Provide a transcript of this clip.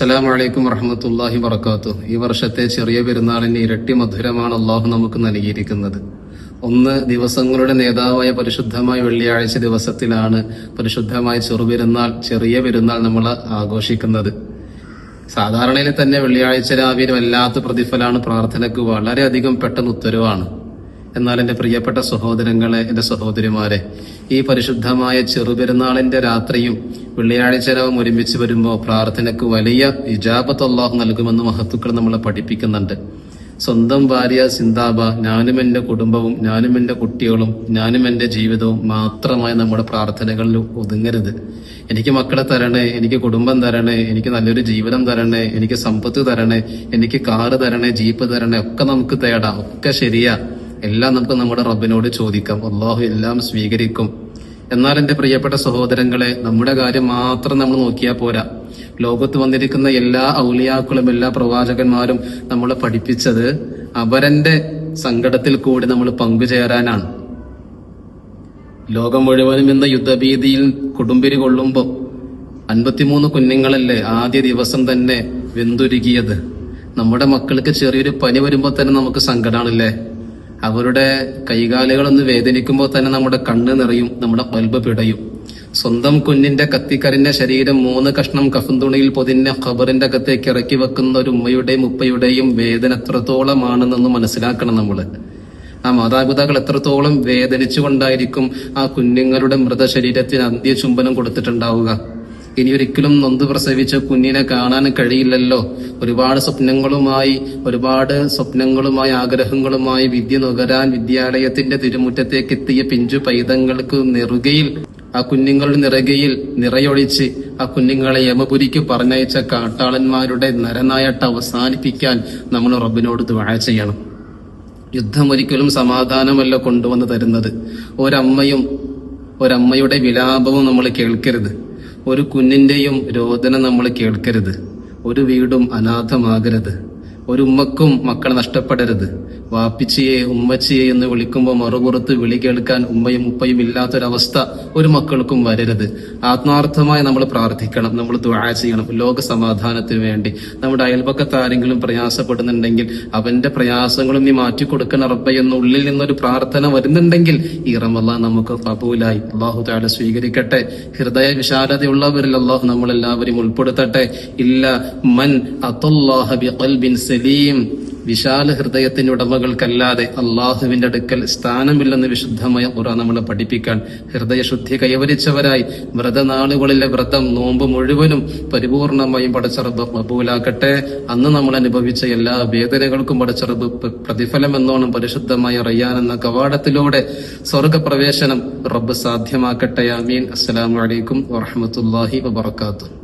അസ്സലാമു അലൈക്കും വറഹ്മത്തുള്ളാഹി വബറകാതുഹു. ഈ വർഷത്തെ ചെറിയ പെരുന്നാളിന് ഇരട്ടി മധുരമാണ് അള്ളാഹു നമുക്ക് നൽകിയിരിക്കുന്നത്. ഒന്ന്, ദിവസങ്ങളുടെ നേതാവായ പരിശുദ്ധമായ വെള്ളിയാഴ്ച ദിവസത്തിലാണ് പരിശുദ്ധമായ ചെറുപെരുന്നാൾ, ചെറിയ പെരുന്നാൾ നമ്മൾ ആഘോഷിക്കുന്നത്. സാധാരണയിൽ തന്നെ വെള്ളിയാഴ്ച രാവിലെ വല്ലാത്ത പ്രതിഫലമാണ്, പ്രാർത്ഥനയ്ക്ക് വളരെയധികം പെട്ടെന്ന് ഉത്തരവാണ്. എന്നാൽ എന്റെ പ്രിയപ്പെട്ട സഹോദരങ്ങളെ, എന്റെ സഹോദരിമാരെ, ഈ പരിശുദ്ധമായ ചെറുപെരുന്നാളിന്റെ രാത്രിയും വെള്ളിയാഴ്ച രാവും ഒരുമിച്ച് വരുമ്പോൾ പ്രാർത്ഥനയ്ക്ക് വലിയ ഇജാബത്ത് അല്ലാഹു നൽകുമെന്ന് മഹത്തുക്കൾ നമ്മളെ പഠിപ്പിക്കുന്നുണ്ട്. സ്വന്തം ഭാര്യ സിന്ദാബ, ഞാനും എന്റെ കുടുംബവും, ഞാനും എന്റെ കുട്ടികളും, ഞാനും എന്റെ ജീവിതവും മാത്രമായി നമ്മുടെ പ്രാർത്ഥനകളിൽ ഒതുങ്ങരുത്. എനിക്ക് മക്കളെ തരണേ, എനിക്ക് കുടുംബം തരണേ, എനിക്ക് നല്ലൊരു ജീവിതം തരണേ, എനിക്ക് സമ്പത്ത് തരണേ, എനിക്ക് കാറ് തരണേ, ജീപ്പ് തരണേ, ഒക്കെ നമുക്ക് തേടാം, ഒക്കെ ശരിയാ. എല്ലാം നമുക്ക് നമ്മുടെ റബ്ബിനോട് ചോദിക്കാം. അള്ളാഹു എല്ലാം സ്വീകരിക്കും. എന്നാൽ എന്റെ പ്രിയപ്പെട്ട സഹോദരങ്ങളെ, നമ്മുടെ കാര്യം മാത്രം നമ്മൾ നോക്കിയാൽ പോരാ. ലോകത്ത് വന്നിരിക്കുന്ന എല്ലാ ഔലിയാക്കളും എല്ലാ പ്രവാചകന്മാരും നമ്മളെ പഠിപ്പിച്ചത് അവരന്റെ സങ്കടത്തിൽ കൂടി നമ്മൾ പങ്കുചേരാനാണ്. ലോകം മുഴുവനും ഇന്ന് യുദ്ധഭീതിയിൽ കൊടുമ്പിരി കൊള്ളുമ്പോ 53 കുഞ്ഞുങ്ങളല്ലേ ആദ്യ ദിവസം തന്നെ വെന്തുരുകിയത്. നമ്മുടെ മക്കൾക്ക് ചെറിയൊരു പനി വരുമ്പോ തന്നെ നമുക്ക് സങ്കടാണല്ലേ. അവരുടെ കൈകാലുകളൊന്ന് വേദനിക്കുമ്പോൾ തന്നെ നമ്മുടെ കണ്ണ് നിറയും, നമ്മുടെ പൽബ് പിടയും. സ്വന്തം കുഞ്ഞിന്റെ കത്തിക്കരിഞ്ഞ ശരീരം 3 കഷ്ണം കഫൻ തുണിയിൽ പൊതിഞ്ഞ ഖബറിന്റെ അകത്തേക്ക് ഇറക്കി വെക്കുന്ന ഒരു ഉമ്മയുടെയും ഉപ്പയുടെയും വേദന എത്രത്തോളമാണെന്നൊന്ന് മനസ്സിലാക്കണം നമ്മള്. ആ മാതാപിതാക്കൾ എത്രത്തോളം വേദനിച്ചുകൊണ്ടായിരിക്കും ആ കുഞ്ഞുങ്ങളുടെ മൃതശരീരത്തിന് അന്ത്യചുംബനം കൊടുത്തിട്ടുണ്ടാവുക. ഇനി ഒരിക്കലും നൊന്ത് പ്രസവിച്ച കുഞ്ഞിനെ കാണാൻ കഴിയില്ലല്ലോ. ഒരുപാട് സ്വപ്നങ്ങളുമായി ആഗ്രഹങ്ങളുമായി വിദ്യ നുകരാൻ വിദ്യാലയത്തിന്റെ തിരുമുറ്റത്തേക്ക് എത്തിയ പിഞ്ചു പൈതങ്ങൾക്ക് നെറുകയിൽ, ആ കുഞ്ഞുങ്ങളുടെ നിറയൊഴിച്ച് ആ കുഞ്ഞുങ്ങളെ യമപുരിക്ക് പറഞ്ഞയച്ച കാട്ടാളന്മാരുടെ നരനായിട്ട് അവസാനിപ്പിക്കാൻ നമ്മൾ റബ്ബിനോട് ദുആ ചെയ്യണം. യുദ്ധം ഒരിക്കലും സമാധാനമല്ല കൊണ്ടുവന്ന് തരുന്നത്. ഒരമ്മയുടെ വിലാപവും നമ്മൾ കേൾക്കരുത്. ഒരു കുഞ്ഞിന്റെയും രോദനം നമ്മൾ കേൾക്കരുത്. ഒരു വീടും അനാഥമാകരുത്. ഒരു ഉമ്മക്കും മക്കളെ നഷ്ടപ്പെടരുത്. വാപ്പിച്ചിയെ ഉമ്മച്ചിയെ എന്ന് വിളിക്കുമ്പോൾ മറുപുറത്ത് വിളി കേൾക്കാൻ ഉമ്മയും ഉപ്പയും ഇല്ലാത്തൊരവസ്ഥ ഒരു മക്കൾക്കും വരരുത്. ആത്മാർത്ഥമായി നമ്മൾ പ്രാർത്ഥിക്കണം, നമ്മൾ ദുആ ചെയ്യണം ലോക സമാധാനത്തിന് വേണ്ടി. നമ്മുടെ അയൽപക്കത്ത് ആരെങ്കിലും പ്രയാസപ്പെടുന്നുണ്ടെങ്കിൽ അവന്റെ പ്രയാസങ്ങളും നീ മാറ്റിക്കൊടുക്കണം റബ്ബേ എന്ന ഉള്ളിൽ നിന്നൊരു പ്രാർത്ഥന വരുന്നുണ്ടെങ്കിൽ ഈ റമളാൻ നമുക്ക് കബൂലായി. അല്ലാഹു തആല സ്വീകരിക്കട്ടെ. ഹൃദയ വിശാലതയുള്ളവരിൽ അല്ലാഹു നമ്മളെല്ലാവരും ഉൾപ്പെടുത്തട്ടെ. ഇല്ല മൻ അത്തല്ലാഹ ബിഖൽബിൻ സലീം, വിശാല ഹൃദയത്തിന്റെ ഉടമകൾക്കല്ലാതെ അള്ളാഹുവിന്റെ അടുക്കൽ സ്ഥാനമില്ലെന്ന് വിശുദ്ധമായ ഖുർആൻ നമ്മളെ പഠിപ്പിക്കാൻ. ഹൃദയശുദ്ധി കൈവരിച്ചവരായി വ്രതനാളുകളിലെ വ്രതം, നോമ്പ് മുഴുവനും പരിപൂർണമായും പടച്ച റബ്ബ് കബൂലാക്കട്ടെ. അന്ന് നമ്മൾ അനുഭവിച്ച എല്ലാ വേദനകൾക്കും പടച്ച റബ്ബ് പ്രതിഫലം എന്നോണം പരിശുദ്ധമായ റയ്യാൻ എന്ന കവാടത്തിലൂടെ സ്വർഗപ്രവേശനം റബ്ബ് സാധ്യമാക്കട്ടെ. ആമീൻ. അസ്സലാമു അലൈക്കും വറഹ്മത്തുള്ളാഹി വബറകാതുഹു.